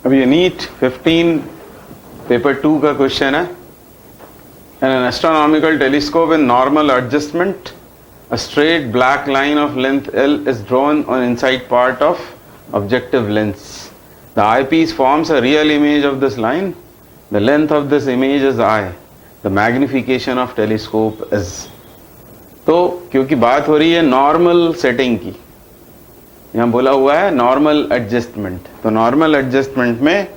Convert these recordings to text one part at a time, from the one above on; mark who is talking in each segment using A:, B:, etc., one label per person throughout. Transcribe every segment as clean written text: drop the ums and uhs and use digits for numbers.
A: अब ये NEET 15 paper 2 का क्वेश्चन है. In an astronomical telescope in normal adjustment, a straight black line of length L is drawn on inside part of objective lens. The eyepiece forms a real image of this line. The length of this image is I. The magnification of telescope is. तो क्योंकि बात हो रही है normal setting की, यहाँ बोला हुआ है नॉर्मल एडजस्टमेंट, तो नॉर्मल एडजस्टमेंट में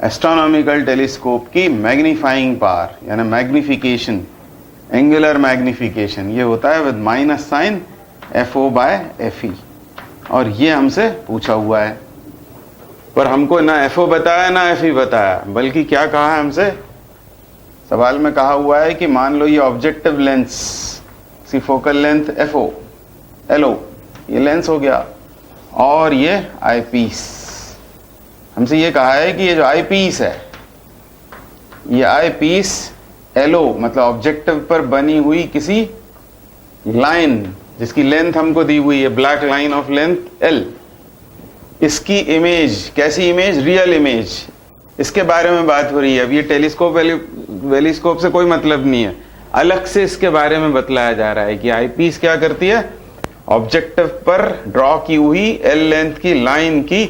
A: एस्ट्रोनॉमिकल टेलीस्कोप की मैग्नीफाइंग पावर यानी मैग्निफिकेशन, एंगुलर मैग्निफिकेशन, ये होता है with minus sign FO by FE. और ये हमसे पूछा हुआ है, पर हमको ना FO बताया ना FE बताया, बल्कि क्या कहा है हमसे, सवाल में कहा हुआ है कि मान लो ये ऑब्जेक्टिव लेंस, सी फोकल लेंथ FO LO, ये लेंस हो गया, और ये आई पीस. हमसे ये कहा है कि ये जो आई पीस है, ये आई पीस LO मतलब ऑब्जेक्टिव पर बनी हुई किसी लाइन जिसकी लेंथ हमको दी हुई है, black line of length L, इसकी इमेज, कैसी इमेज, रियल इमेज, इसके बारे में बात हो रही है. अब ये टेलीस्कोप वेलीस्कोप से कोई मतलब नहीं है, अलग से इसके बारे में बतलाया जा रहा है कि आई पीस क्या करती है, ऑब्जेक्टिव पर ड्रॉ की हुई L लेंथ की लाइन की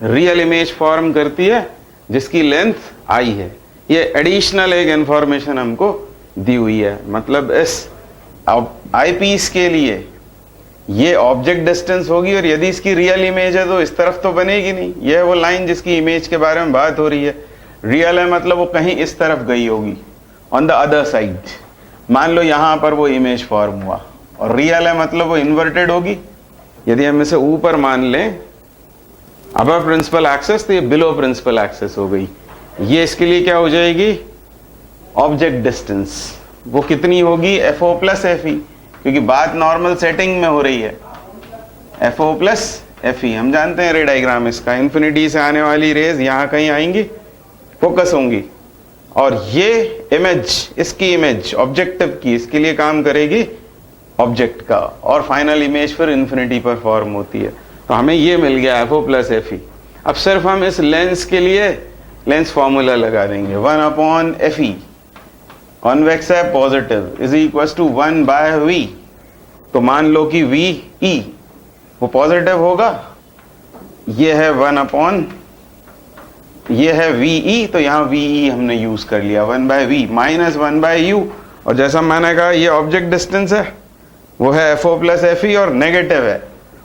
A: रियल इमेज फॉर्म करती है जिसकी लेंथ I है. ये एडिशनल एक इंफॉर्मेशन हमको दी हुई है. मतलब इस आई पीस के लिए ये ऑब्जेक्ट डिस्टेंस होगी, और यदि इसकी रियल इमेज है तो इस तरफ तो बनेगी नहीं. ये है वो लाइन जिसकी इमेज के बारे में बात हो रही है. रियल है मतलब वो कहीं इस तरफ गई होगी, ऑन द अदर साइड. मान लो यहां पर वो इमेज फॉर्म हुआ, और रियल है मतलब वो इन्वर्टेड होगी. यदि हम इसे ऊपर मान लें अबव प्रिंसिपल एक्सेस, तो ये बिलो प्रिंसिपल एक्सेस हो गई. ये इसके लिए क्या हो जाएगी, ऑब्जेक्ट डिस्टेंस. वो कितनी होगी, FO प्लस FE, क्योंकि बात नॉर्मल सेटिंग में हो रही है. FO प्लस FE, हम जानते हैं रे डायग्राम इसका, इंफिनिटी से आने वाली रेज यहाँ कहीं आएंगी, फोकस होंगी, और ये इमेज, इसकी इमेज ऑब्जेक्टिव की, इसके लिए काम करेगी ऑब्जेक्ट का, और फाइनल इमेज फिर इंफिनिटी पर फॉर्म होती है. तो हमें ये मिल गया FO प्लस FE. अब सिर्फ हम इस लेंस के लिए लेंस फॉर्मूला लगा देंगे, 1/FE, कॉन्वेक्स है positive, is equal to 1/V. तो मान लो कि VE वो पॉजिटिव होगा, ये है 1/, ये है VE, तो यहाँ VE हमने यूज कर लिया, 1/V माइनस 1/U. और जैसा मैंने कहा ये ऑब्जेक्ट डिस्टेंस है, वो है FO प्लस FE, और नेगेटिव है,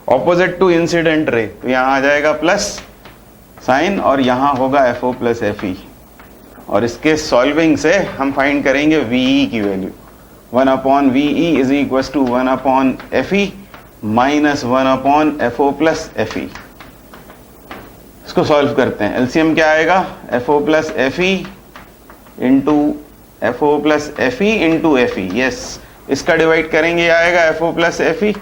A: ऑपोजिट टू इंसिडेंट रे, तो यहाँ आ जाएगा प्लस साइन, और यहाँ होगा FO प्लस FE. और इसके सॉल्विंग से हम फाइंड करेंगे VE की value, 1/VE is equal to 1/FE minus 1/FO plus FE. इसको सॉल्व करते हैं. एलसीएम क्या आएगा, FO plus FE into FO plus FE into FE. Yes, इसका डिवाइड करेंगे, ये आएगा FO प्लस FE,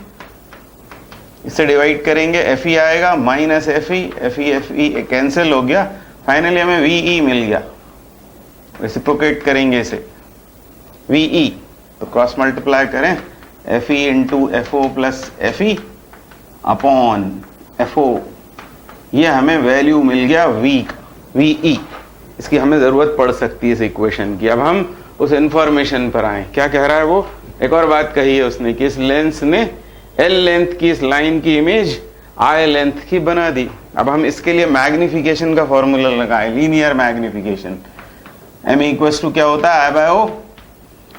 A: इससे डिवाइड करेंगे FE आएगा माइनस FE, FE कैंसिल हो गया, फाइनली हमें VE मिल गया. रेसिप्रोकेट करेंगे इसे, VE, तो क्रॉस मल्टीप्लाई करें, FE into FO plus FE upon FO, ये हमें वैल्यू मिल गया VE. इसकी हमें जरूरत पड़ सकती है इस इक्वेशन की. अब हम उस इंफॉर्मेशन पर आए, क्या कह रहा है वो, एक और बात कही है उसने कि इस लेंस ने L लेंथ की इस लाइन की इमेज I लेंथ की बना दी. अब हम इसके लिए मैग्निफिकेशन का फॉर्मूला लगाएं, linear magnification. M equals to क्या होता है, I/O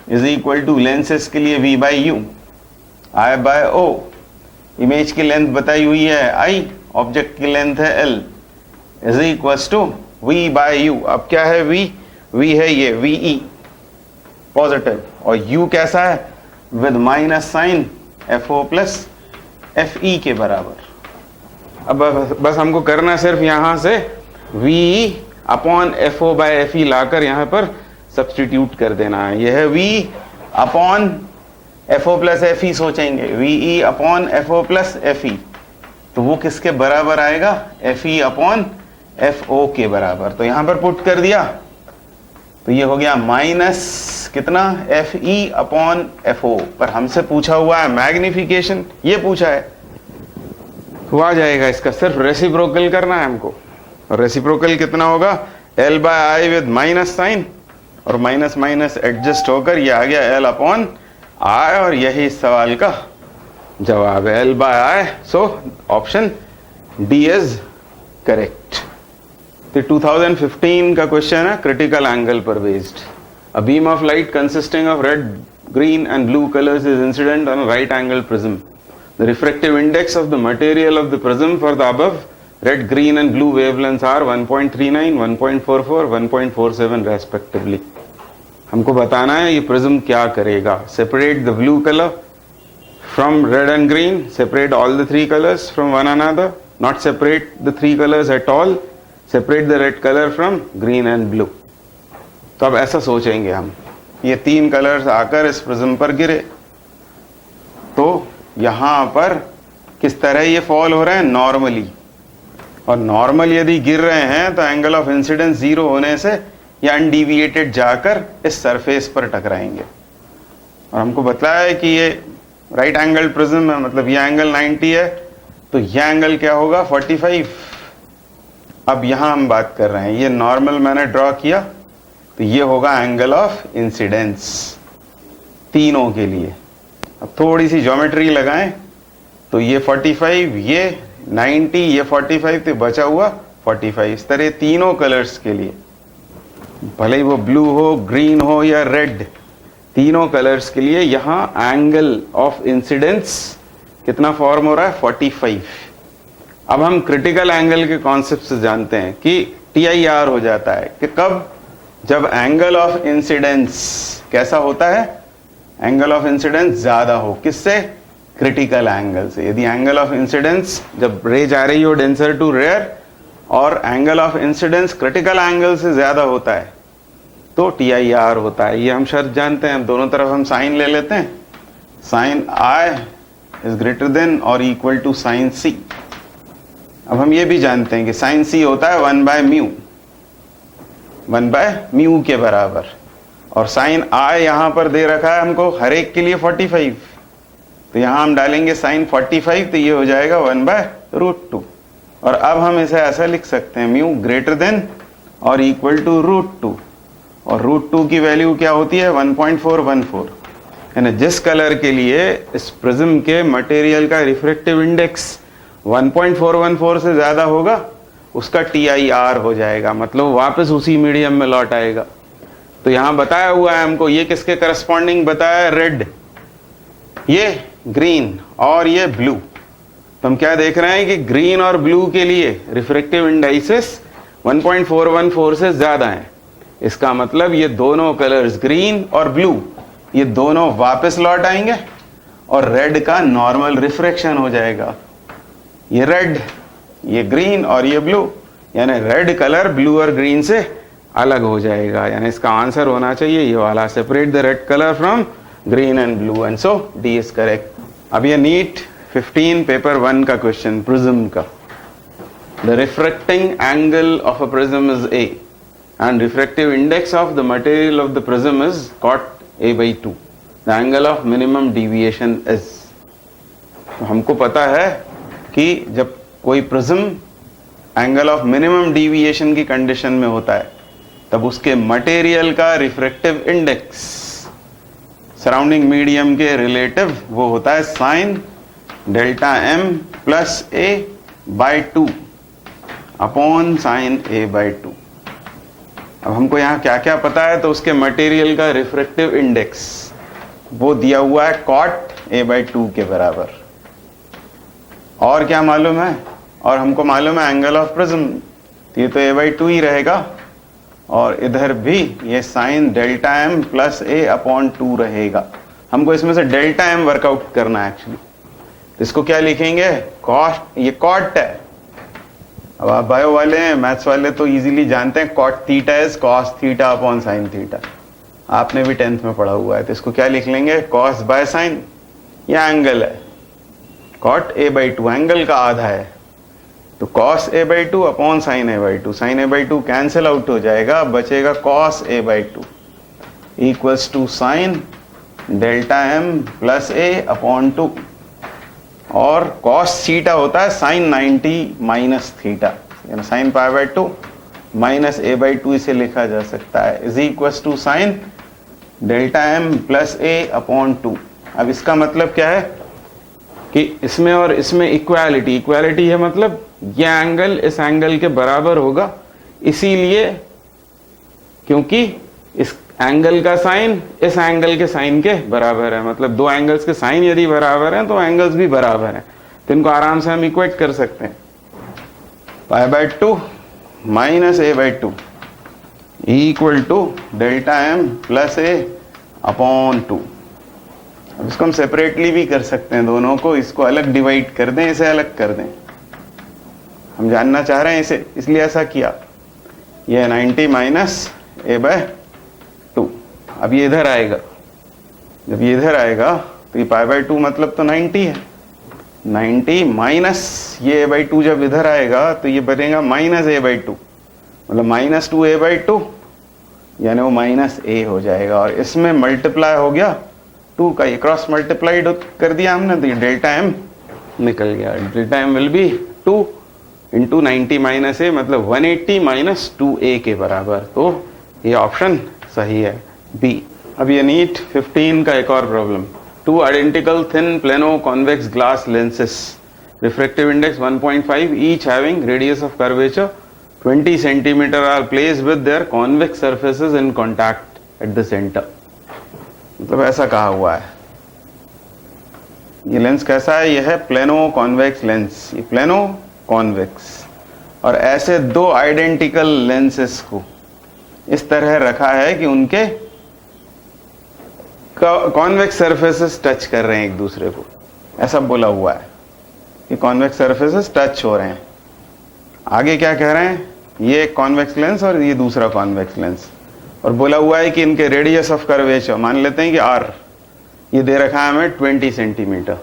A: is equal to lenses के लिए V/U. I/O इमेज की लेंथ बताई हुई है I, ऑब्जेक्ट की लेंथ है L, is equals to V/U. अब क्या है V है ये VE पॉजिटिव, और U कैसा है, with minus sign FO plus FE के बराबर. अब बस हमको करना सिर्फ यहां से VE upon FO by FE लाकर यहां पर सब्सटीट्यूट कर देना है. यह है V upon FO plus FE, सोचेंगे VE upon FO plus FE, तो वो किसके बराबर आएगा, FE अपॉन FO के बराबर. तो यहां पर पुट कर दिया, तो ये हो गया माइनस कितना, FE अपॉन FO. पर हमसे पूछा हुआ है मैग्निफिकेशन, ये पूछा है, तो आ जाएगा इसका सिर्फ रेसिप्रोकल करना है हमको. और रेसिप्रोकल कितना होगा, L by I with minus sign, और माइनस माइनस एडजस्ट होकर ये आ गया L अपॉन आई, और यही इस सवाल का जवाब है, L by I. So option D is correct. तो 2015 का क्वेश्चन है क्रिटिकल एंगल पर based. A beam of light consisting of red, green and blue colors is incident on a right angle prism. The refractive index of the material of the prism for the above red, green and blue wavelengths are 1.39, 1.44, 1.47 respectively. हमको बताना है ये prism क्या करेगा। Separate the blue color from red and green, separate all the three colors from one another, not separate the three colors at all, separate the red color from green and blue. तो अब ऐसा सोचेंगे हम, ये तीन colours आकर इस prism पर गिरे तो यहां पर किस तरह ये फॉल हो रहे हैं, नॉर्मली। और नॉर्मल यदि गिर रहे हैं तो एंगल ऑफ इंसिडेंस जीरो होने से या अनडिविएटेड जाकर इस सरफेस पर टकराएंगे। और हमको बताया है कि ये राइट एंगल प्रिज्म है, मतलब ये एंगल 90 है, तो ये एंगल क्या होगा, 45। अब यहां हम बात कर रहे हैं, ये नॉर्मल मैंने ड्रॉ किया, तो ये होगा एंगल ऑफ इंसिडेंस तीनों के लिए। अब थोड़ी सी ज्योमेट्री लगाएं, तो ये 45, ये 90, ये 45, तो बचा हुआ 45। इस तरह तीनों कलर्स के लिए, भले ही वो ब्लू हो, ग्रीन हो या रेड, तीनों कलर्स के लिए यहां एंगल ऑफ इंसिडेंस कितना फॉर्म हो रहा है, 45। अब हम क्रिटिकल एंगल के कॉन्सेप्ट से जानते हैं कि TIR हो जाता है कि कब, जब एंगल ऑफ इंसिडेंस कैसा होता है, एंगल ऑफ इंसिडेंस ज्यादा हो, किससे, क्रिटिकल एंगल से। यदि एंगल ऑफ इंसिडेंस जब रे जा रही हो डेंसर टू रेयर और angle of incidence critical angle से ज्यादा होता है तो TIR होता है। ये हम शर्त जानते हैं, दोनों तरफ हम साइन ले लेते हैं, sine I is greater than और इक्वल टू साइन C। अब हम ये भी जानते हैं कि साइन C होता है 1/μ, 1/μ के बराबर, और साइन I यहां पर दे रखा है हमको हर एक के लिए 45, तो यहां हम डालेंगे साइन 45, तो ये हो जाएगा 1/√2। और अब हम इसे ऐसा लिख सकते हैं, μ ग्रेटर देन और इक्वल टू √2, और √2 की वैल्यू क्या होती है, 1.414। यानी जिस कलर के लिए इस प्रिज्म के मटेरियल का रिफ्रैक्टिव इंडेक्स 1.414 से ज्यादा होगा उसका TIR हो जाएगा, मतलब वापस उसी मीडियम में लौट आएगा। तो यहां बताया हुआ है हमको, ये किसके करस्पॉन्डिंग बताया है, रेड, ये ग्रीन और ये ब्लू। तो हम क्या देख रहे हैं कि ग्रीन और ब्लू के लिए रिफ्रैक्टिव इंडाइसेस 1.414 से ज्यादा है। इसका मतलब ये दोनों कलर्स ग्रीन और ब्लू ये दोनों वापस लौट आएंगे और रेड का नॉर्मल रिफ्रैक्शन हो जाएगा। ये रेड, ये ग्रीन और ये ब्लू, यानी रेड कलर ब्लू और ग्रीन से अलग हो जाएगा। यानी इसका आंसर होना चाहिए ये वाला, separate the red colour from green and blue, and so D is correct. अब ये नीट 15 पेपर 1 का क्वेश्चन प्रिज्म का, the refracting angle of a prism is A and refractive index of the material of the prism is cot A/2, the angle of minimum deviation is। हमको पता है कि जब कोई prism angle of minimum deviation की condition में होता है तब उसके मटेरियल का रिफ्रैक्टिव इंडेक्स सराउंडिंग मीडियम के रिलेटिव वो होता है sign delta m plus A/2 upon sine A/2। अब हमको यहाँ क्या क्या पता है, तो उसके मटेरियल का रिफ्रैक्टिव इंडेक्स वो दिया हुआ है कॉट A/2 के बराबर। और क्या मालूम है, और हमको मालूम है एंगल ऑफ प्रिज्म, ये तो A/2 ही रहेगा, और इधर भी ये sign delta m plus A/2 रहेगा। हमको इसमें से डेल्टा m वर्कआउट करना है एक्चुअली, तो इसको क्या लिखेंगे, कॉस्ट, ये कॉट है। अब आप बायो वाले हैं, मैथ्स वाले तो इजीली जानते हैं cot theta is cos theta upon sine theta, आपने भी 10th में पढ़ा हुआ है। तो इसको क्या लिख लेंगे, कॉस बाय साइन, ये एंगल है, कॉट A/2 एंगल का आधा है, तो cos A/2 upon sine A/2, sine A/2 cancel out हो जाएगा, बचेगा cos A/2 equals to sine delta m plus A/2, और कॉस थीटा होता है साइन 90 माइनस थीटा, यानी sine pi by 2 minus A by 2 इसे लिखा जा सकता है is equal to sine delta M plus A upon 2। अब इसका मतलब क्या है कि इसमें और इसमें इक्वालिटी है, मतलब ये एंगल इस एंगल के बराबर होगा, इसीलिए क्योंकि इस एंगल का साइन इस एंगल के साइन के बराबर है, मतलब दो एंगल्स के साइन यदि बराबर हैं तो एंगल्स भी बराबर हैं, तो इनको आराम से हम इक्वेट कर सकते हैं। Pi by 2 minus A by 2 equal to delta M plus A upon 2। अब इसको हम सेपरेटली भी कर सकते हैं, दोनों को, इसको अलग डिवाइड कर दें, इसे अलग कर दें, हम जानना चाह रहे हैं इसे, इसलिए ऐसा किया। ये 90 माइनस ए बाय 2। अब ये इधर आएगा, जब ये इधर आएगा तो ये पाई बाय 2 मतलब तो 90 है, 90 माइनस ये ए बाई 2 जब इधर आएगा तो ये बनेगा माइनस ए बाई 2, मतलब माइनस 2 ए बाई 2, यानी वो माइनस ए हो जाएगा। और इसमें मल्टीप्लाई हो गया 2 का, ये क्रॉस मल्टीप्लाइड कर दिया हमने, तो ये डेल्टा एम निकल गया। Delta M will be 2 into 90 minus A, मतलब 180 माइनस 2a के बराबर। तो ये ऑप्शन सही है बी। अब ये नीट 15 का एक और problem. 2 identical thin plano convex glass lenses, refractive index 1.5, each having radius of curvature 20 centimetre are placed with their convex surfaces in contact at the centre. मतलब ऐसा कहा हुआ है। ये लेंस कैसा है? ये है प्लेनो कॉन्वेक्स लेंस, ये प्लेनो कॉन्वेक्स, और ऐसे दो आइडेंटिकल लेंसेस को इस तरह रखा है कि उनके कॉन्वेक्स सरफेसेस टच कर रहे हैं एक दूसरे को, ऐसा बोला हुआ है कि कॉन्वेक्स सरफेसेस टच हो रहे हैं। आगे क्या कह रहे हैं? ये एक कॉन्वेक्स लेंस और ये दूसरा कॉन्वेक्स लेंस, और बोला हुआ है कि इनके रेडियस ऑफ कर्वेचर मान लेते हैं कि आर, ये दे रखा है हमें 20 सेंटीमीटर।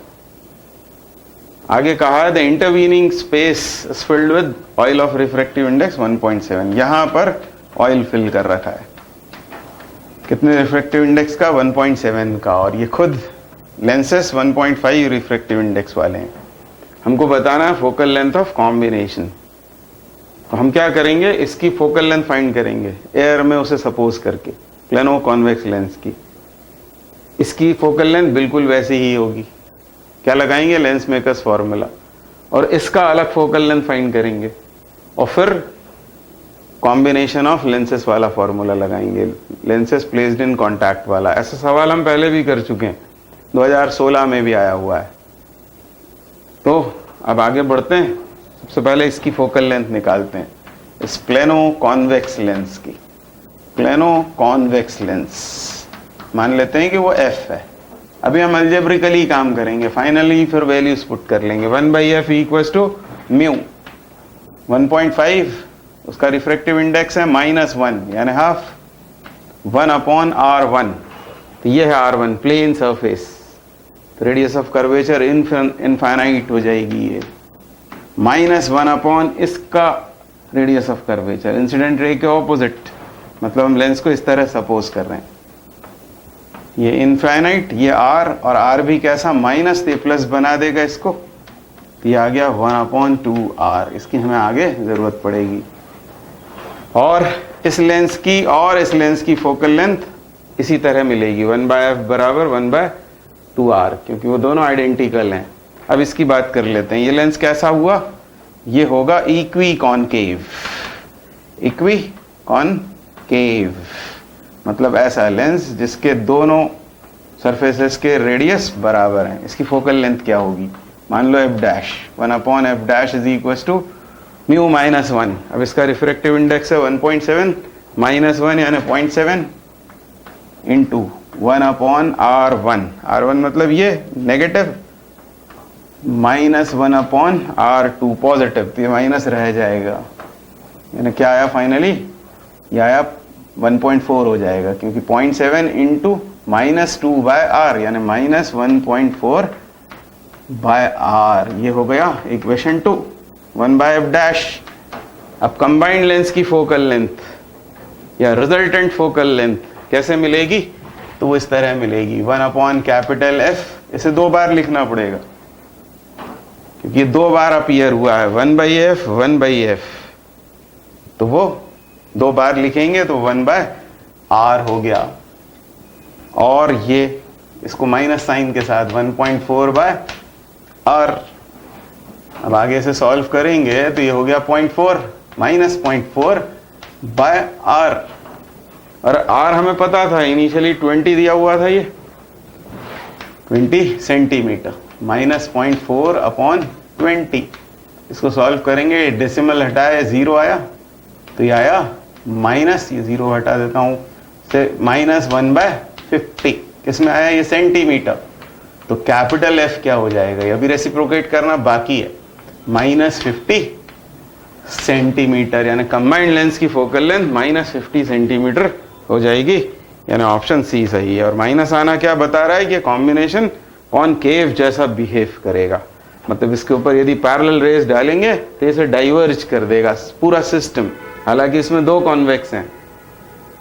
A: आगे कहा है the intervening space is filled with oil of refractive index 1.7, यहां पर ऑयल फिल कर रखा है। कितने रिफ्रैक्टिव इंडेक्स का? 1.7 का, और ये खुद लेंसेस 1.5 रिफ्रैक्टिव इंडेक्स वाले हैं। हमको बताना है फोकल लेंथ ऑफ कॉम्बिनेशन, तो हम क्या करेंगे? इसकी फोकल लेंथ फाइंड करेंगे एयर में उसे सपोज करके, प्लेनो कॉन्वेक्स लेंस की। इसकी फोकल लेंथ बिल्कुल वैसी ही होगी, क्या लगाएंगे? लेंस मेकर्स फॉर्मूला, और इसका अलग फोकल लेंथ फाइंड करेंगे, और फिर कॉम्बिनेशन ऑफ लेंसेस वाला फॉर्मूला लगाएंगे, लेंसेस प्लेस्ड इन कॉन्टैक्ट वाला। ऐसा सवाल हम पहले भी कर चुके हैं, 2016 में भी आया हुआ है। तो अब आगे बढ़ते हैं, सबसे पहले इसकी फोकल लेंथ निकालते हैं, इस प्लेनो कॉन्वेक्स लेंस की। प्लेनो कॉन्वेक्स लेंस मान लेते हैं कि वो एफ है। अभी हम अलजेब्रिकली काम करेंगे, फाइनली फिर वैल्यूज पुट कर लेंगे। 1/f इक्वल्स टू म्यू, 1.5 उसका रिफ्रैक्टिव इंडेक्स है -1 यानी हाफ, 1/r1, तो ये है r1 प्लेन सरफेस, तो रेडियस ऑफ कर्वेचर इनफाइनाइट हो जाएगी ये, -1 इसका radius of curvature, incident ray के ऑपोजिट, मतलब हम लेंस को इस तरह सपोज कर रहे हैं, ये इनफाइनाइट, ये r, और r भी कैसा? माइनस, तो प्लस बना देगा इसको, तो ये आ गया 1/2r। इसकी हमें आगे जरूरत पड़ेगी। और इस लेंस की और इस लेंस की फोकल लेंथ इसी तरह मिलेगी, 1/f बराबर 1/2r, क्योंकि वो दोनों आइडेंटिकल हैं। अब इसकी बात कर लेते हैं, ये लेंस कैसा हुआ? ये होगा इक्वी कॉनकेव। इक्वी कॉनकेव मतलब ऐसा लेंस जिसके दोनों सरफेसेस के रेडियस बराबर हैं। इसकी फोकल लेंथ क्या होगी? मान लो f dash, 1/f' is equal to mu -1। अब इसका रिफ्रैक्टिव इंडेक्स है 1.7, -1 यानी 0.7 इंटू 1/r1। r1 मतलब ये नेगेटिव, -1/r2 पॉजिटिव, तो ये माइनस रह जाएगा, यानी क्या आया फाइनली? ये आया 1.4 हो जाएगा, क्योंकि 0.7 इंटू -2/r यानी -1.4/r, ये हो गया इक्वेशन 2, 1/f'। अब कंबाइंड लेंस की फोकल लेंथ या रिजल्टेंट फोकल लेंथ कैसे मिलेगी? तो वो इस तरह मिलेगी, 1/F, इसे 2 बार लिखना पड़ेगा क्योंकि 2 बार अपीयर हुआ है, 1/f, 1/f, तो वो 2 बार लिखेंगे तो 1/r हो गया, और ये इसको माइनस साइन के साथ 1.4/r। अब आगे से सॉल्व करेंगे तो ये हो गया 0.4 माइनस 0.4/r, और r हमें पता था इनिशियली 20 दिया हुआ था, ये 20 सेंटीमीटर, माइनस 0.4/20। इसको सॉल्व करेंगे, डेसिमल हटाए 0 आया, तो ये आया माइनस, ये 0 हटा देता हूं से माइनस 1/50। किसमें आया? ये सेंटीमीटर। तो कैपिटल F क्या हो जाएगा? ये अभी रेसिप्रोकेट करना बाकी है, माइनस 50 सेंटीमीटर, यानी कंबाइंड लेंस की फोकल लेंथ माइनस 50 सेंटीमीटर हो जाएगी, यानी ऑप्शन सी सही है। और माइनस आना क्या बता रहा है कि कॉम्बिनेशन कॉनकेव जैसा बिहेव करेगा, मतलब इसके ऊपर यदि पैरेलल रेज डालेंगे तो इसे डाइवर्ज कर देगा पूरा सिस्टम। हालांकि इसमें 2 कॉन्वेक्स हैं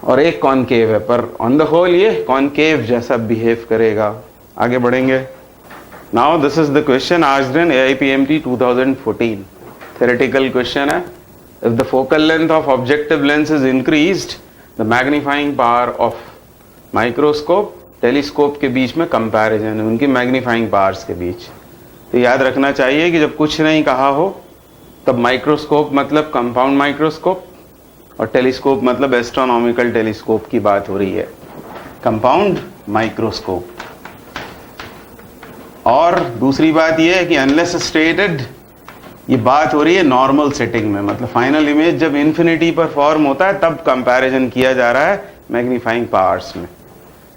A: और 1 कॉनकेव है, पर ऑन द होल ये कॉनकेव जैसा बिहेव करेगा। आगे बढ़ेंगे। Now this is the question asked in AIPMT 2014, theoretical question है। If the focal length of objective lens is increased, the magnifying power of microscope telescope के बीच में कंपैरिजन है, उनकी मैग्नीफाइंग पावर्स के बीच। तो याद रखना चाहिए कि जब कुछ नहीं कहा हो तब माइक्रोस्कोप मतलब कंपाउंड माइक्रोस्कोप और टेलीस्कोप मतलब एस्ट्रोनॉमिकल टेलीस्कोप की बात हो रही है, कंपाउंड माइक्रोस्कोप। और दूसरी बात यह है कि अनलेस स्टेटेड, ये बात हो रही है नॉर्मल सेटिंग में, मतलब फाइनल इमेज जब इन्फिनिटी पर फॉर्म होता है तब कंपैरिजन किया जा रहा है मैग्नीफाइंग पावर्स में।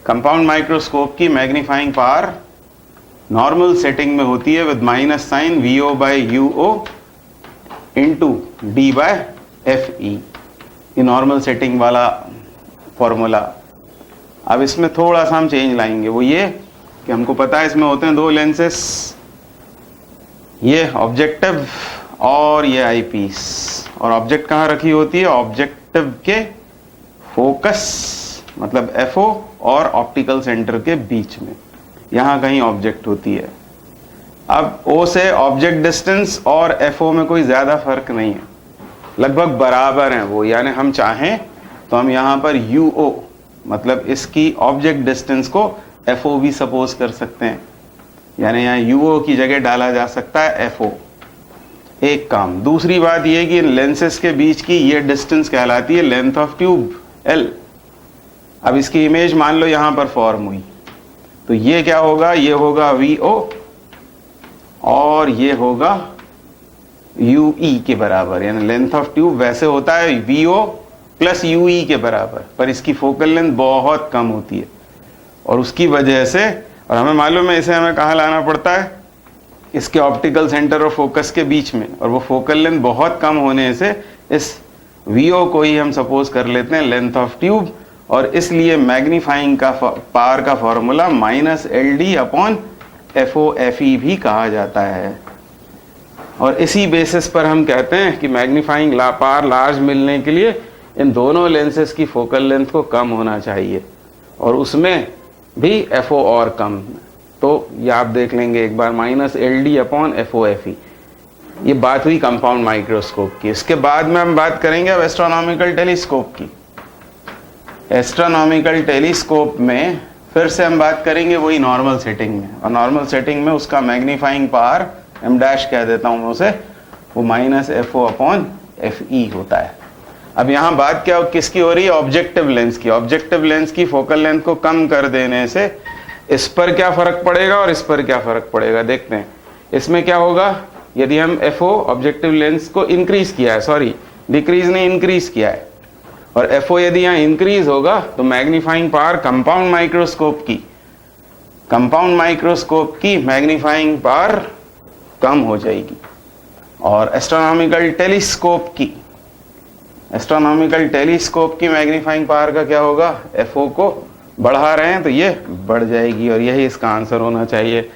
A: कंपाउंड माइक्रोस्कोप की मैग्नीफाइंग पावर नॉर्मल सेटिंग में होती है with minus sign VO/UO into D/FE, ये नॉर्मल सेटिंग वाला फॉर्मूला। अब इसमें थोड़ा सा हम चेंज लाएंगे, वो ये कि हमको पता है इसमें होते हैं 2 लेंसेस, ये ऑब्जेक्टिव और ये आईपीस, और ऑब्जेक्ट कहाँ रखी होती है? ऑब्जेक्टिव के फोकस मतलब FO और ऑप्टिकल सेंटर के बीच में, यहां कहीं ऑब्जेक्ट होती है। अब O से ऑब्जेक्ट डिस्टेंस और FO में कोई ज्यादा फर्क नहीं है, लगभग बराबर हैं वो, यानी हम चाहें तो हम यहां पर UO मतलब इसकी ऑब्जेक्ट डिस्टेंस को FO भी सपोज कर सकते हैं, यानी यहाँ UO की जगह डाला जा सकता है FO। एक काम। दूसरी बात यह कि इन लेंसेस के बीच की ये डिस्टेंस कहलाती है लेंथ ऑफ ट्यूब L। अब इसकी इमेज मान लो यहां पर फॉर्म हुई, तो ये क्या होगा? ये होगा VO और ये होगा UE के बराबर, यानी लेंथ ऑफ ट्यूब वैसे होता है VO प्लस UE के बराबर, पर इसकी फोकल लेंथ बहुत कम होती है और उसकी वजह से, और हमें मालूम है इसे हमें कहाँ लाना पड़ता है? इसके ऑप्टिकल सेंटर और फोकस के बीच में, और वो फोकल लेंथ बहुत कम होने से इस VO को ही हम सपोज कर लेते हैं लेंथ ऑफ ट्यूब, और इसलिए मैग्नीफाइंग का पावर का फॉर्मूला -LD/FOFE भी कहा जाता है। और इसी बेसिस पर हम कहते हैं कि मैग्नीफाइंग पावर लार्ज मिलने के लिए इन दोनों लेंसेस की फोकल लेंथ को कम होना चाहिए, और उसमें भी FO और कम। तो ये आप देख लेंगे एक बार, -LD/FOFE। ये बात हुई कंपाउंड माइक्रोस्कोप की। इसके बाद में हम बात करेंगे अब एस्ट्रोनॉमिकल टेलीस्कोप की। एस्ट्रोनॉमिकल टेलीस्कोप में फिर से हम बात करेंगे वही नॉर्मल सेटिंग में, और नॉर्मल सेटिंग में उसका मैग्नीफाइंग पावर M' कह देता हूं मैं उसे, वो -FO/FE होता है। अब यहां बात क्या किसकी हो रही है? ऑब्जेक्टिव लेंस की। ऑब्जेक्टिव लेंस की फोकल लेंथ को कम कर देने से इस पर क्या फर्क पड़ेगा और इस पर क्या फर्क पड़ेगा, देखते हैं। इसमें क्या होगा यदि हम FO ऑब्जेक्टिव लेंस को इंक्रीज किया है, सॉरी डिक्रीज नहीं इंक्रीज किया है, और FO यदि यहाँ इंक्रीज होगा तो मैग्नीफाइंग पावर कंपाउंड माइक्रोस्कोप की मैग्नीफाइंग पावर कम हो जाएगी, और एस्ट्रोनॉमिकल टेलीस्कोप की मैग्नीफाइंग पावर का क्या होगा? FO को बढ़ा रहे हैं तो ये बढ़ जाएगी, और यही इसका आंसर होना चाहिए,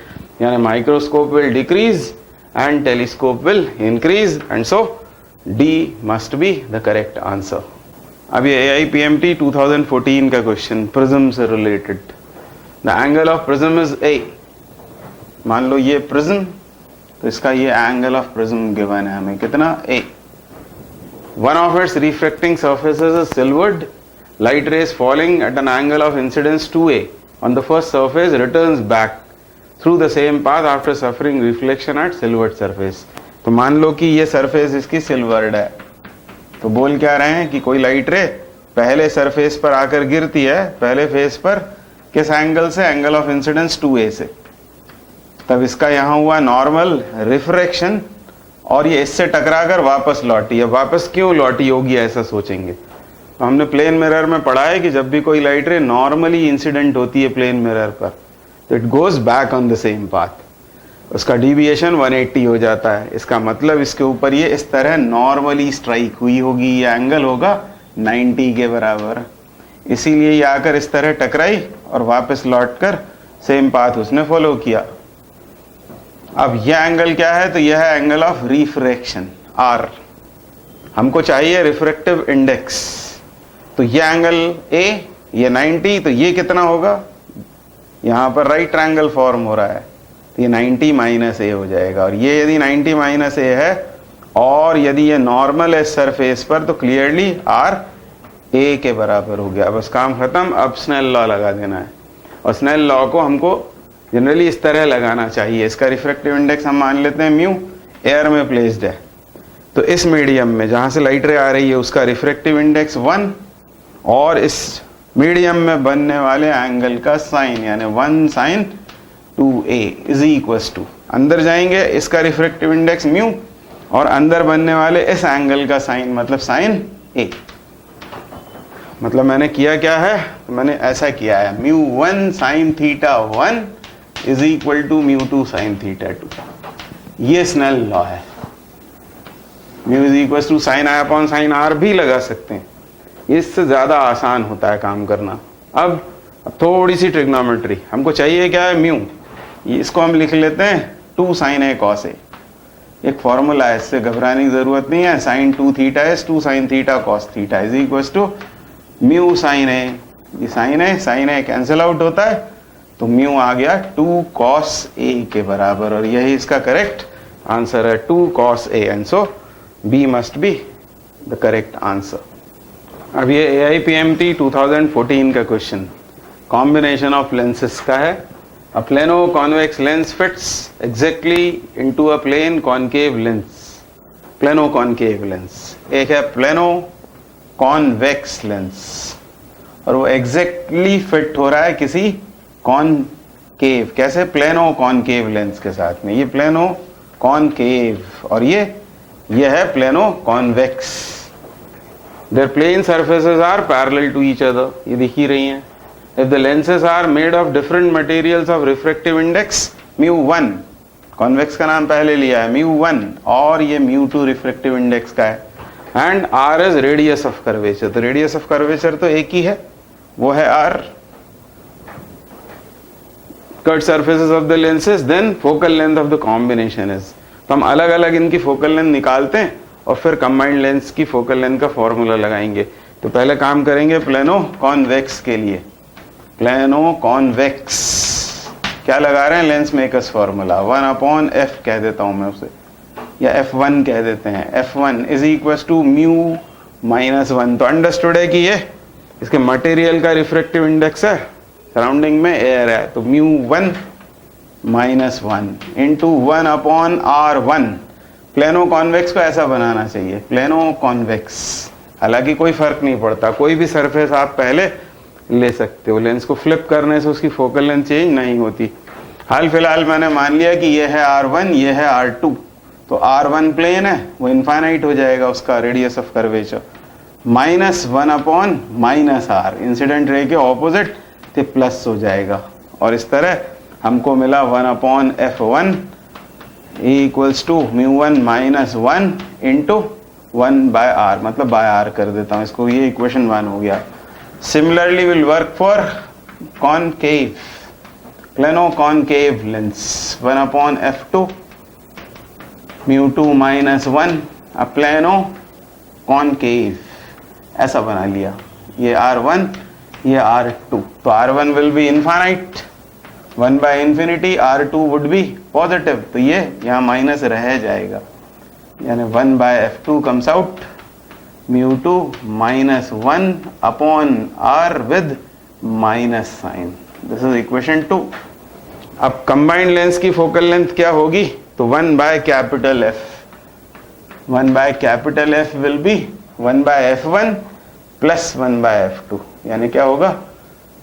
A: यानी microscope will decrease and telescope will increase, and so D must be the correct answer. अब ये AIPMT 2014 का क्वेश्चन, प्रिज्म से related. The angle of prism is A। मान लो ये प्रिज्म, तो इसका ये एंगल ऑफ प्रिज्म गिवन है हमें कितना? A। One of its refracting surfaces is silvered. Light rays falling at an angle of incidence 2a on the first surface returns back through the same path after suffering reflection at silvered surface. तो मान लो कि ये surface इसकी silvered है, तो बोल क्या रहे हैं कि कोई लाइट रे पहले सरफेस पर आकर गिरती है, पहले फेस पर किस एंगल से, एंगल ऑफ इंसिडेंस 2a से, तब इसका यहां हुआ नॉर्मल रिफ्रैक्शन और ये इससे टकराकर वापस लौटी है। वापस क्यों लौटी होगी ऐसा सोचेंगे तो हमने प्लेन मिरर में पढ़ा है कि जब भी कोई लाइट रे नॉर्मली इंसिडेंट होती है प्लेन मिरर पर तो it goes back on the same path, उसका डिविएशन 180 हो जाता है। इसका मतलब इसके ऊपर ये इस तरह नॉर्मली स्ट्राइक हुई होगी, ये एंगल होगा 90 के बराबर, इसीलिए ये आकर इस तरह टकराई और वापस लौटकर सेम पाथ उसने फॉलो किया। अब यह एंगल क्या है, तो यह है एंगल ऑफ रिफ्रैक्शन R। हमको चाहिए रिफ्रैक्टिव इंडेक्स, तो यह एंगल A, ये 90, तो ये कितना होगा, यहां पर राइट ट्रायंगल फॉर्म हो रहा है तो ये 90 माइनस A हो जाएगा। और ये यदि 90 माइनस A है और यदि ये नॉर्मल है सरफेस पर तो क्लियरली R A के बराबर हो गया। बस काम खत्म, अब स्नेल लॉ लगा देना है और स्नेल लॉ को हमको जनरली इस तरह लगाना चाहिए। इसका रिफ्रैक्टिव इंडेक्स हम मान लेते हैं म्यू, एयर में प्लेस्ड है, तो इस मीडियम में जहां से लाइट रे आ रही है उसका रिफ्रैक्टिव इंडेक्स 1 और इस मीडियम में बनने वाले एंगल का साइन यानी 1 sin 2a is equals to, अंदर जाएंगे इसका रिफ्रैक्टिव इंडेक्स म्यू और अंदर बनने वाले इस एंगल का साइन मतलब साइन a। मतलब मैंने किया क्या है, मैंने ऐसा किया है mu 1 sin theta 1 is equal to mu 2 sin theta 2, ये स्नेल लॉ है। Mu is equal to sine I upon sine R भी लगा सकते हैं, इससे ज्यादा आसान होता है काम करना। अब थोड़ी सी ट्रिग्नोमेट्री हमको चाहिए, क्या है म्यू, इसको हम लिख लेते हैं 2 sin a cos a, एक फॉर्मूला है, इससे घबराने की जरूरत नहीं है। sin 2 theta is 2 sin theta cos theta is equal to mu sin a, ये sin a कैंसिल आउट होता है तो म्यू आ गया 2 cos a के बराबर और यही इसका करेक्ट आंसर है 2 cos a and so B must be the correct answer. अब ये AIPMT 2014 का क्वेश्चन कॉम्बिनेशन ऑफ लेंसेस का है। A plano convex lens fits exactly into a plane concave lens, plano concave lens। एक है plano convex lens और वो exactly fit हो रहा है किसी concave, कैसे, plano concave lens के साथ में, ये plano concave और ये है plano convex। Their plane surfaces are parallel to each other, ये दिख ही रही हैं। If the lenses are made of different materials of refractive index mu1, convex का नाम पहले लिया है mu1 और ये mu2 refractive index का है, and r is radius of curvature, तो radius of curvature तो एक ही है, वो है r। Cut surfaces of the lenses, then focal length of the combination is, तो हम अलग अलग इनकी फोकल लेंथ निकालते हैं और फिर कंबाइंड लेंस की फोकल लेंथ का फॉर्मूला लगाएंगे। तो पहले काम करेंगे प्लेनो कॉन्वेक्स के लिए। प्लेनो कॉन्वेक्स क्या लगा रहे हैं, लेंस मेकर्स फॉर्मूला 1/f कह देता हूं मैं उसे, या f1 कह देते हैं। f1 इज इक्वल टू म्यू माइनस 1। तो अंडरस्टूड है कि ये इसके मटेरियल का रिफ्रैक्टिव इंडेक्स है, सराउंडिंग में एयर है, तो mu 1 minus 1 into 1/r1। Plano convex को ऐसा बनाना चाहिए, प्लेनो कॉन्वेक्स। हालांकि कोई फर्क नहीं पड़ता, कोई भी सरफेस आप पहले ले सकते हो, लेंस को फ्लिप करने से उसकी फोकल लेंथ चेंज नहीं होती। हाल फिलहाल मैंने मान लिया कि ये है r1, ये है r2, तो r1 प्लेन है, वो इनफाइनाइट हो जाएगा उसका radius of curvature, -1/-r, incident ray के ऑपोजिट तो प्लस हो जाएगा। और इस तरह हमको मिला 1/f1 equals to μ1 -1 into 1/r, मतलब बाय r कर देता हूं इसको, ये इक्वेशन 1 हो गया। Similarly will work for concave, plano concave lens 1/f2 μ2 -1 a plano concave, ऐसा बना लिया। ये r1, ये r2, तो r1 will be infinite 1/∞, r2 would be positive, तो ये यहाँ माइनस रह जाएगा, यानी 1/f2 comes out mu two minus 1 upon R with minus sign. This is equation 2। अब कंबाइंड लेंस की फोकल लेंथ क्या होगी? तो 1 by capital F, 1 by capital F will be 1 by f1 plus 1 by f2, यानी क्या होगा?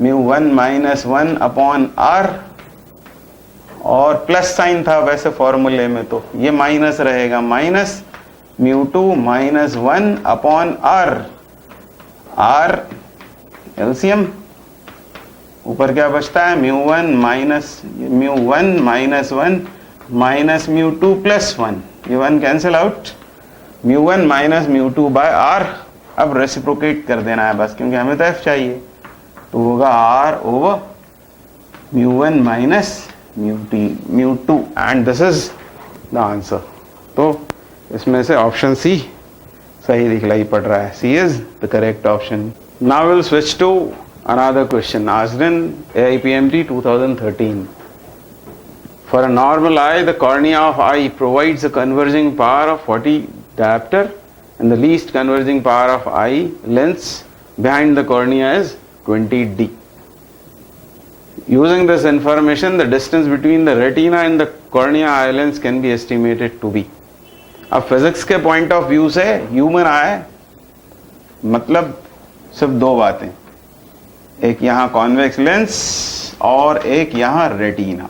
A: Mu 1 minus 1 upon R, और plus sign था वैसे फॉर्मूले में तो ये माइनस रहेगा, minus mu 2 minus 1 upon R, R LCM, ऊपर क्या बचता है? Mu 1 minus mu 1 minus 1 minus mu 2 plus 1, ये 1 cancel out, mu 1 minus mu 2 by are. अब रेसिप्रोकेट कर देना है बस, क्योंकि हमें तो एफ चाहिए, तो होगा R over mu 1 minus mu 2, and this is the answer. तो इसमें से ऑप्शन सी सही दिखलाई पड़ रहा है, C is the correct option. Now will switch to another question asked in AIPMT 2013. For a normal eye, the cornea of eye provides a converging power of 40 diopter and the least converging power of eye lens behind the cornea is 20 D. Using this information, the distance between the retina and the cornea eye lens can be estimated to be. अब physics के point of view से human आई मतलब सिर्फ दो बातें, एक यहाँ convex lens और एक यहाँ रेटिना,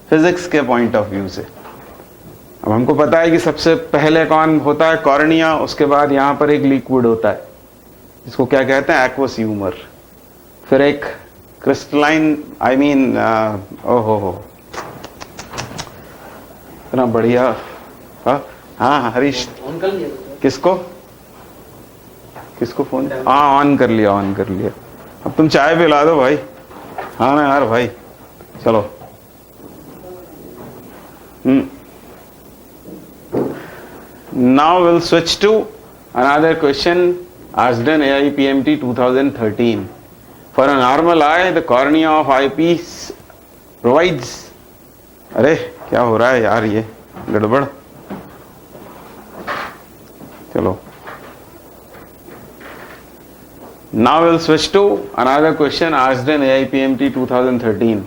A: फिजिक्स के पॉइंट ऑफ व्यू से। अब हमको पता है कि सबसे पहले कौन होता है? कॉर्निया, उसके बाद यहाँ पर एक लिक्विड होता है जिसको क्या कहते हैं? एक्वस ह्यूमर, फिर एक क्रिस्टलाइन, आई मीन ओहो इतना बढ़िया। हाँ हरीश, किसको किसको फोन? हाँ ऑन कर लिया, ऑन कर लिया। अब तुम चाय पिला दो भाई। हाँ ना यार भाई, चलो। Now we'll switch to another question asked in AIPMT 2013. For a normal eye, the cornea of eyepiece provides, अरे क्या हो रहा है यार, ये गड़बड़। चलो, now we'll switch to another question asked in AIPMT 2013.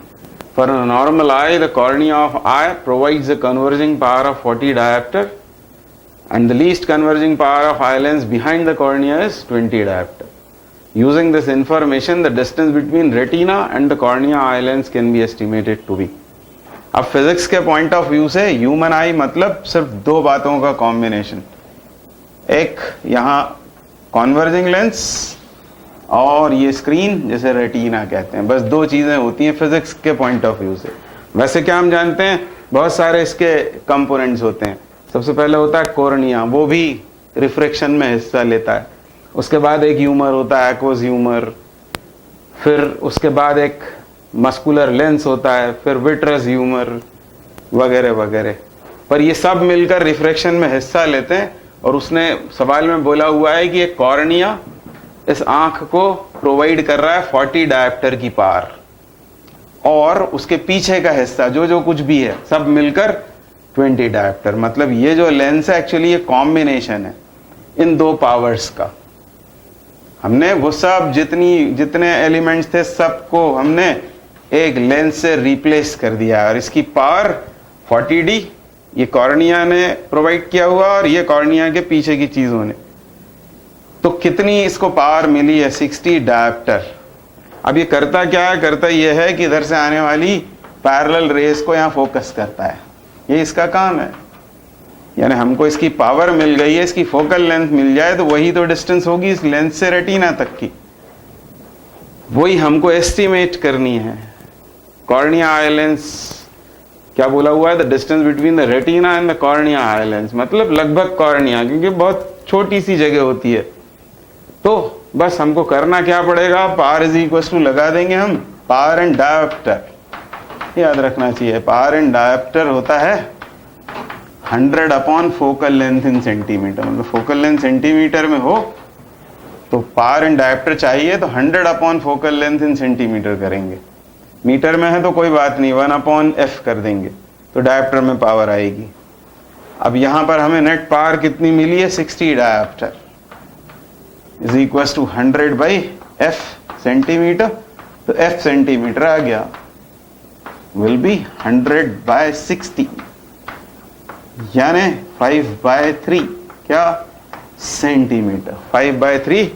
A: For a normal eye, the cornea of eye provides a converging power of 40 diopter and the least converging power of eye lens behind the cornea is 20 diopter. Using this information, the distance between retina and the cornea eye lens can be estimated to be. अब physics के point of view से human आई मतलब सिर्फ दो बातों का combination, एक यहाँ कॉन्वर्जिंग लेंस और ये स्क्रीन जैसे रेटिना कहते हैं, बस दो चीजें होती हैं फिजिक्स के पॉइंट ऑफ व्यू से। वैसे क्या हम जानते हैं, बहुत सारे इसके कंपोनेंट्स होते हैं। सबसे पहले होता है कॉर्निया, वो भी रिफ्रैक्शन में हिस्सा लेता है। उसके बाद एक ह्यूमर होता है, एक्वस ह्यूमर, फिर उसके बाद एक मस्कुलर लेंस होता है, फिर विट्रस ह्यूमर वगैरह वगैरह। पर ये सब मिलकर रिफ्रैक्शन में हिस्सा लेते हैं, और उसने सवाल में बोला हुआ है कि एक कॉर्निया इस आंख को प्रोवाइड कर रहा है 40 डायोप्टर की पावर, और उसके पीछे का हिस्सा जो जो कुछ भी है सब मिलकर 20 डायोप्टर। मतलब ये जो लेंस है एक्चुअली ये कॉम्बिनेशन है इन दो पावर्स का। हमने वो सब जितने एलिमेंट्स थे सबको हमने एक लेंस से रिप्लेस कर दिया, और इसकी पावर 40D ये कॉर्निया ने प्रोवाइड किया हुआ और ये कॉर्निया के पीछे की चीजों ने। तो कितनी इसको पावर मिली है? 60 डायोप्टर। अब ये करता क्या है? करता ये है कि इधर से आने वाली पैरेलल रेस को यहाँ फोकस करता है, ये इसका काम है। यानी हमको इसकी पावर मिल गई है, इसकी फोकल लेंथ मिल जाए तो वही तो डिस्टेंस होगी इस लेंस से रेटिना तक की, वही हमको एस्टिमेट करनी है। कॉर्निया आई लेंस क्या बोला हुआ है? The distance between the retina and the cornea eye lens, मतलब लगभग कॉर्निया, क्योंकि बहुत छोटी सी जगह होती है। तो बस हमको करना क्या पड़ेगा? पावर इज इक्वल टू लगा देंगे हम पावर एंड डायोप्टर, याद रखना चाहिए। पावर एंड डायोप्टर होता है 100 upon focal length in centimetre, मतलब फोकल लेंथ सेंटीमीटर में हो तो पावर एंड डायोप्टर चाहिए तो 100 upon focal length in centimetre करेंगे। मीटर में है तो कोई बात नहीं, 1 अपॉन एफ कर देंगे तो डायोप्टर में पावर आएगी। अब यहां पर हमें नेट पावर कितनी मिली है? 60 dioptre. Is equal to 100 by f centimetre, तो एफ सेंटीमीटर आ गया, विल बी 100 बाय 60 यानी 5/3 क्या सेंटीमीटर, 5/3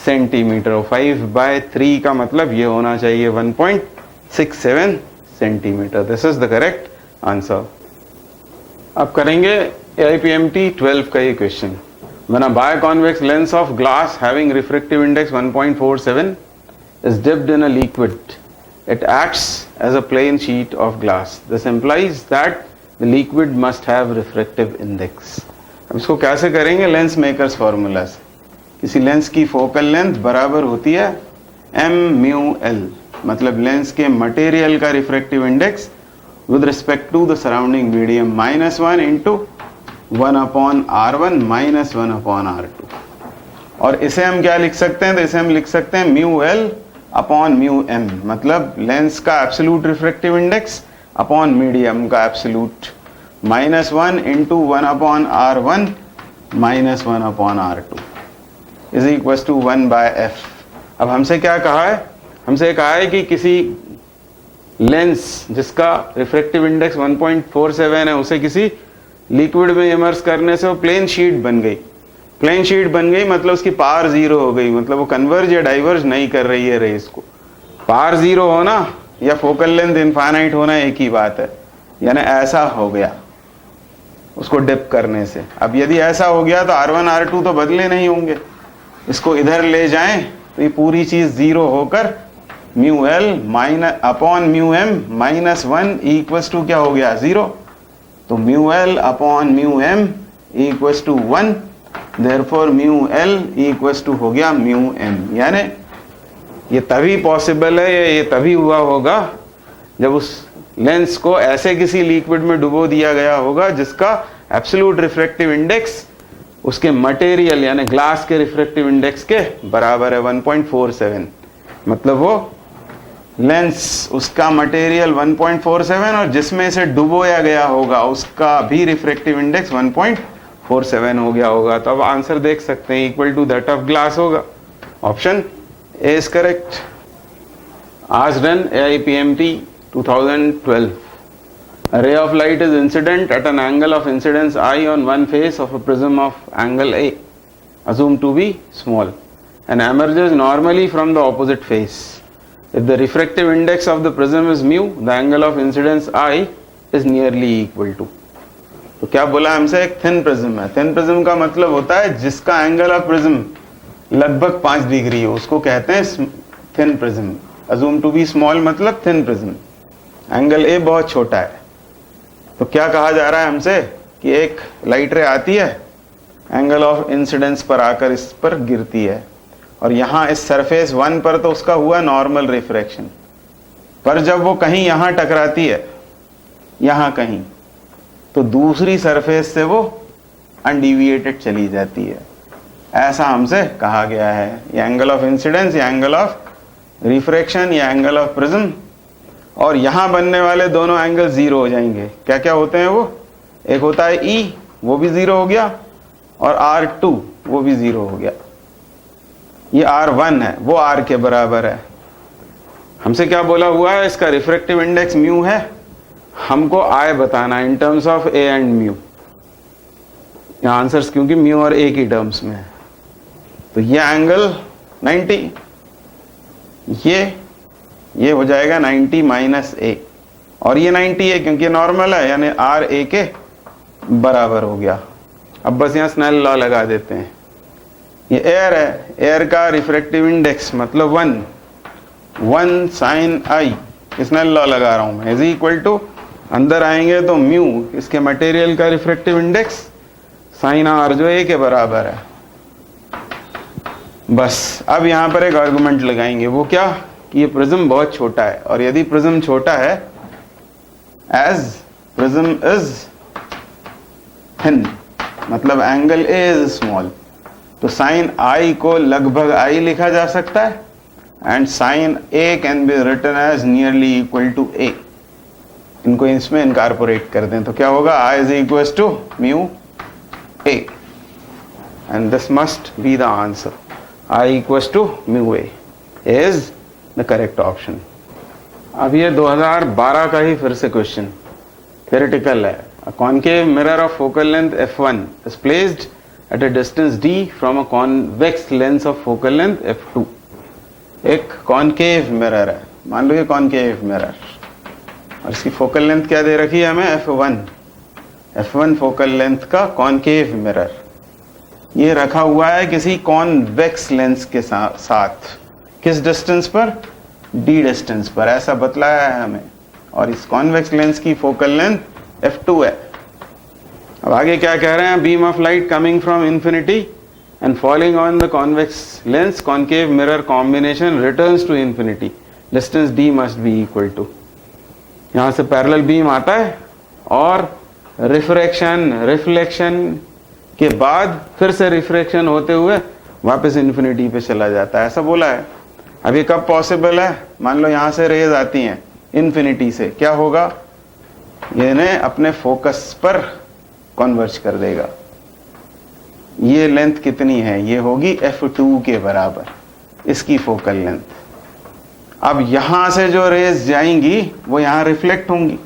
A: सेंटीमीटर। 5/3 का मतलब ये होना चाहिए 1.67 centimetre. This is the correct answer. अब करेंगे AIPMT 12 का ये question. When a biconvex lens of glass having refractive index 1.47 is dipped in a liquid, it acts as a plain sheet of glass. This implies that the liquid must have refractive index. अब इसको कैसे करेंगे? Lens makers formula से। किसी lens की focal length बराबर होती है m/μl, मतलब लेंस के मटेरियल का refractive index with respect to the surrounding medium -1 into 1/r1 -1/r2। और इसे हम क्या लिख सकते हैं? तो इसे हम लिख सकते हैं μl/μm, मतलब लेंस का absolute refractive index upon medium का absolute, -1 into 1/r1 -1/r2 is equal to 1/f। अब हमसे क्या कहा है? हमसे कहा है कि किसी लेंस जिसका रिफ्रैक्टिव इंडेक्स 1.47 है उसे किसी लिक्विड में इमर्स करने से वो प्लेन शीट बन गई। प्लेन शीट बन गई मतलब उसकी पावर 0 हो गई, मतलब वो कन्वर्ज या डाइवर्ज नहीं कर रही है रेस को। पावर 0 होना या फोकल लेंथ इनफाइनाइट होना एक ही बात है, यानी ऐसा हो गया उसको डिप करने से। अब यदि ऐसा हो गया तो R1 R2 तो बदले नहीं होंगे, इसको इधर ले जाएं तो ये पूरी चीज 0 होकर μl/μm -1 इक्वल्स टू क्या हो गया? 0। तो μl/μm equals to 1, therefore μl equals to हो गया μm। यानी ये तभी पॉसिबल है, ये तभी हुआ होगा जब उस लेंस को ऐसे किसी लिक्विड में डुबो दिया गया होगा जिसका एब्सोल्यूट रिफ्रैक्टिव इंडेक्स उसके मटेरियल यानी ग्लास के रिफ्रैक्टिव इंडेक्स के बराबर है 1.47। मतलब वो लेंस उसका मटेरियल 1.47 और जिसमें से डुबोया गया होगा उसका भी रिफ्रैक्टिव इंडेक्स 1.47 हो गया होगा। तो अब आंसर देख सकते हैं, equal to that of glass होगा। Option A is correct. आज done AIPMT 2012। A ray of light is incident at an angle of incidence I on one face of a prism of angle A, assumed to be small, and emerges normally from the opposite face. If the refractive index of the prism is mu, the angle of incidence I is nearly equal to। तो क्या बोला हमसे? एक thin prism है। Thin prism का मतलब होता है जिसका एंगल ऑफ प्रिज्म लगभग 5 डिग्री हो, उसको कहते हैं thin prism. Assume to be small मतलब थिन प्रिज्म, एंगल ए बहुत छोटा है। तो क्या कहा जा रहा है हमसे कि एक लाइट रे आती है, एंगल ऑफ इंसिडेंस पर आकर इस पर गिरती है, और यहां इस सरफेस 1 पर तो उसका हुआ नॉर्मल रिफ्रैक्शन, पर जब वो कहीं यहां टकराती है, यहां कहीं, तो दूसरी सरफेस से वो अनडिविएटेड चली जाती है। ऐसा हमसे कहा गया है। ये एंगल ऑफ इंसिडेंस, ये एंगल ऑफ रिफ्रैक्शन, ये एंगल ऑफ प्रिज्म, और यहां बनने वाले दोनों एंगल 0 हो जाएंगे। क्या क्या होते हैं वो? एक होता है E, वो भी 0 हो गया, और R2 वो भी 0 हो गया। ये R1 है, वो R के बराबर है। हमसे क्या बोला हुआ है? इसका रिफ्रैक्टिव इंडेक्स म्यू है, हमको I बताना in terms of A and mu. यहाँ आंसर्स क्योंकि म्यू और A की टर्म्स में है। तो ये एंगल 90, ये हो जाएगा 90 माइनस A, और ये 90 है क्योंकि नॉर्मल है, यानी R A के बराबर हो गया। अब बस यहाँ स्नेल लॉ लगा देते हैं। ये एयर है, एयर का रिफ्रैक्टिव इंडेक्स मतलब 1 साइन आई, स्नेल लॉ लगा रहा हूं मैं, इज इक्वल टू, अंदर आएंगे तो म्यू इसके मटेरियल का रिफ्रैक्टिव इंडेक्स साइन आर जो ए के बराबर है। बस अब यहां पर एक आर्गुमेंट लगाएंगे, वो क्या कि ये प्रिज्म बहुत छोटा है, और यदि प्रिज्म छोटा है, एज प्रिज्म इज थिन, मतलब एंगल ए इज स्मॉल, तो साइन आई को लगभग आई लिखा जा सकता है, and sine A can be written as nearly equal to A. इनको इसमें इनकॉर्पोरेट कर दें तो क्या होगा? I is equal to mu A, and this must be the answer. I equals to mu a is the correct option. अब ये 2012 का ही फिर से क्वेश्चन theoretical है. A concave mirror of focal length f1 is placed at a distance d from a convex lens of focal length f2. एक concave mirror है, मान लो ये concave mirror, और इसकी focal length क्या दे रखी है हमें, f1 focal length का concave mirror. ये रखा हुआ है किसी convex lens के साथ, किस distance पर, d distance पर, ऐसा बतलाया है हमें, और इस convex lens की focal length f2 है. अब आगे क्या कह रहे हैं, beam of light coming from infinity and falling on the convex lens concave mirror combination returns to infinity, distance d must be equal to. यहाँ से पैरेलल बीम आता है और रिफ्लेक्शन के बाद फिर से रिफ्रैक्शन होते हुए वापस इंफिनिटी पे चला जाता है, ऐसा बोला है. अब ये कब पॉसिबल है, मान लो यहाँ से रेज आती हैं इंफिनिटी से, क्या होगा, ये ने अपने फोकस पर कन्वर्ज कर देगा. ये लेंथ कितनी है, ये होगी f2 के बराबर, इसकी फोकल लेंथ. अब यहां से जो रेज जाएंगी वो यहां रिफ्लेक्ट होंगी,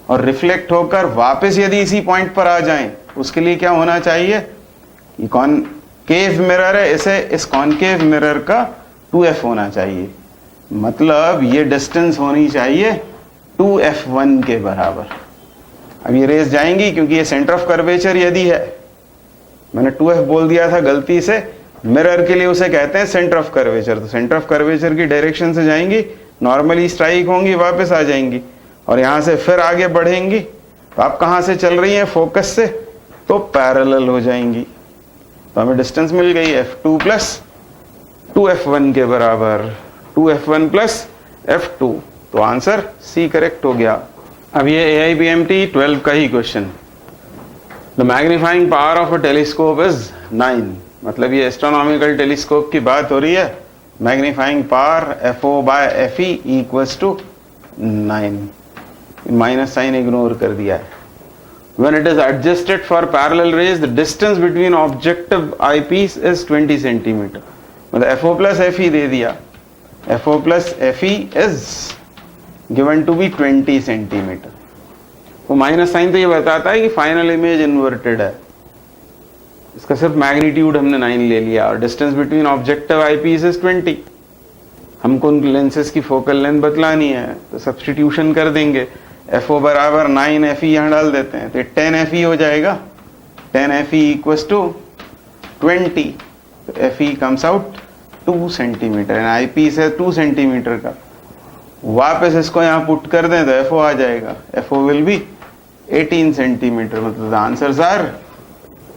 A: और रिफ्लेक्ट होकर वापस यदि इसी पॉइंट पर आ जाएं, उसके लिए क्या होना चाहिए, ये कॉनकेव मिरर है, इसे इस कॉनकेव मिरर का 2f होना चाहिए. मतलब ये डिस्टेंस होनी चाहिए 2f1 के बराबर. अब ये रेस जाएंगी क्योंकि ये सेंटर ऑफ कर्वेचर यदि है, मैंने 2f बोल दिया था गलती से, मिरर के लिए उसे कहते हैं सेंटर ऑफ कर्वेचर. तो सेंटर ऑफ कर्वेचर की डायरेक्शन से जाएंगी, नॉर्मली स्ट्राइक होंगी, वापस आ जाएंगी, और यहां से फिर आगे बढ़ेंगी. तो आप कहां से चल रही हैं, फोकस से, तो पैरेलल हो जाएंगी. तो हमें डिस्टेंस मिल गई f2 प्लस 2f1 के बराबर, 2f1 प्लस f2. तो आंसर सी करेक्ट हो गया. अब ये AIPMT 12 का ही question. The magnifying power of a telescope is 9. मतलब ये एस्ट्रोनॉमिकल टेलीस्कोप की बात हो रही है. Magnifying power FO/FE equals to 9. Minus sign ignore कर दिया है. When it is adjusted for parallel rays, the distance between objective eyepiece is 20 centimeter. मतलब FO plus FE दे दिया. FO plus FE is given to be 20 centimetre. वो minus sign तो ये बताता है कि फाइनल इमेज इन्वर्टेड है. इसका सिर्फ मैग्नीट्यूड हमने 9 ले लिया, और distance between objective eyepiece is 20. हमको उन लेंसेज की फोकल लेंथ बतलानी है, तो सब्स्टिट्यूशन कर देंगे. FO बराबर 9FE यहाँ डाल देते हैं, तो 10FE हो जाएगा. 10FE equals to 20. तो FE comes out 2 centimetre, and eyepiece है 2 सेंटीमीटर का. वापस इसको यहाँ पुट कर दें तो FO आ जाएगा. FO will be 18 centimetre. मतलब answers are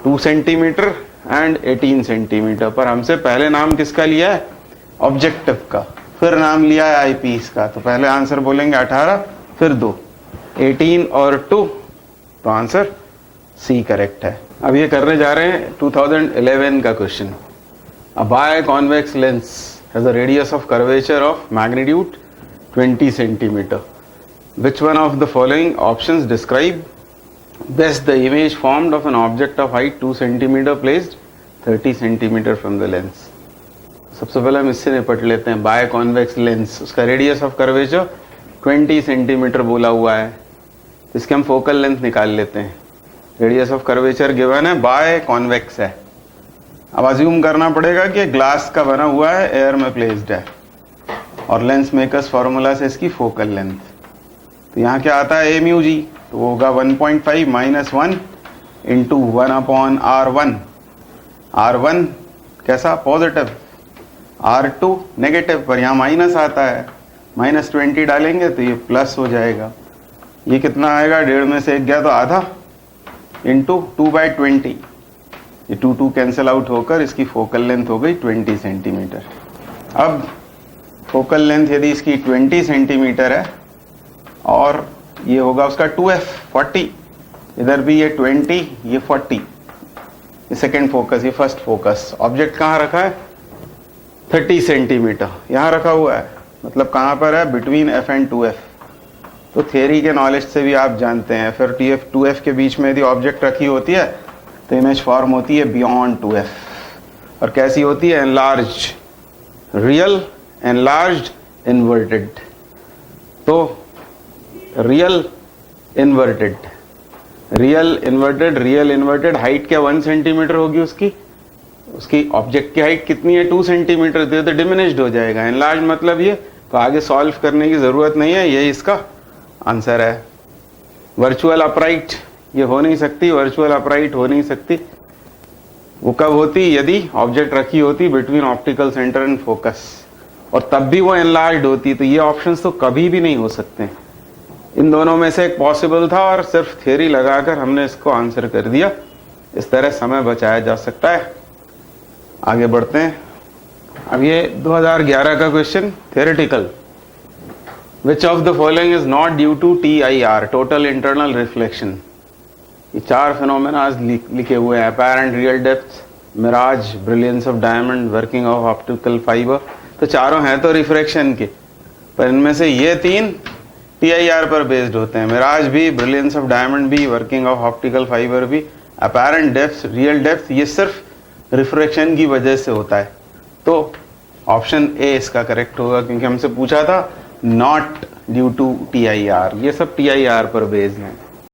A: 2 centimetre and 18 centimetre. पर हमसे पहले नाम किसका लिया है, ऑब्जेक्टिव का, फिर नाम लिया है आईपीस का. तो पहले आंसर बोलेंगे 18, फिर 2, 18 और 2. तो आंसर सी करेक्ट है. अब ये करने जा रहे हैं 2011 का question. A biconvex lens has a radius of curvature of magnitude 20 centimeter. Which one of the following options describe best the image formed of an object of height 2 centimeter placed 30 centimeter from the lens? सबसे पहले हम इससे निपट लेते हैं. By convex lens, उसका radius of curvature 20 centimetre बोला हुआ है. इसके हम फोकल लेंथ निकाल लेते हैं. रेडियस ऑफ कर्वेचर गिवन है, बाय कॉन्वेक्स है. अब अज्यूम करना पड़ेगा कि ग्लास का बना हुआ है, एयर में प्लेस्ड है, और लेंस मेकर्स फॉर्मूला से इसकी फोकल लेंथ. तो यहाँ क्या आता है, a म्यू जी, तो वो होगा 1.5 माइनस 1 इंटू 1/R1. R1 कैसा, पॉजिटिव, R2 नेगेटिव, पर यहाँ माइनस आता है, -20 डालेंगे तो ये प्लस हो जाएगा. ये कितना आएगा, 1.5 में से 1 गया तो आधा, इंटू 2/20. ये 2 कैंसिल आउट होकर इसकी फोकल लेंथ हो गई 20 सेंटीमीटर. अब फोकल लेंथ यदि इसकी 20 सेंटीमीटर है, और ये होगा उसका 2f 40, इधर भी ये 20, ये 40. ये सेकेंड फोकस, ये फर्स्ट फोकस. ऑब्जेक्ट कहाँ रखा है, 30 सेंटीमीटर यहाँ रखा हुआ है. मतलब कहाँ पर है, बिटवीन f एंड 2f. तो थियरी के नॉलेज से भी आप जानते हैं, फिर TF 2f के बीच में यदि ऑब्जेक्ट रखी होती है तो इमेज फॉर्म होती है बियॉन्ड 2f. और कैसी होती है? Enlarged, real enlarged inverted. तो real inverted, real inverted height क्या 1 सेंटीमीटर होगी उसकी ऑब्जेक्ट की हाइट कितनी है? 2 सेंटीमीटर। तो डिमिनिश्ड हो जाएगा। एनलार्ज मतलब ये, तो आगे सॉल्व करने की जरूरत नहीं है, यही इसका आंसर है। वर्चुअल अपराइट ये हो नहीं सकती, वर्चुअल अपराइट हो नहीं सकती। वो कब होती? यदि ऑब्जेक्ट रखी होती between optical centre and focus, और तब भी वो एनलार्ज्ड होती। तो ये ऑप्शंस तो कभी भी नहीं हो सकते। इन दोनों में से एक पॉसिबल था और सिर्फ थ्योरी लगाकर हमने इसको आंसर कर दिया। इस तरह समय बचाया जा सकता है। आगे बढ़ते हैं। अब ये 2011 का question, theoretical. Which of the following is not due to TIR, total internal reflection. ये 4 फिनोमेना लिखे हुए हैं, apparent real depth, mirage, brilliance of diamond, working of optical fibre. तो चारों हैं तो रिफ्रैक्शन के, पर इनमें से ये 3 TIR पर बेस्ड होते हैं। मिराज भी, ब्रिलियंस ऑफ डायमंड भी, वर्किंग ऑफ ऑप्टिकल फाइबर भी, अपैरेंट डेप्थ, रियल डेप्थ, ये सिर्फ रिफ्रैक्शन की वजह से होता है। तो ऑप्शन ए इसका करेक्ट होगा, क्योंकि हमसे पूछा था नॉट ड्यू टू TIR, ये सब TIR पर बेस्ड हैं।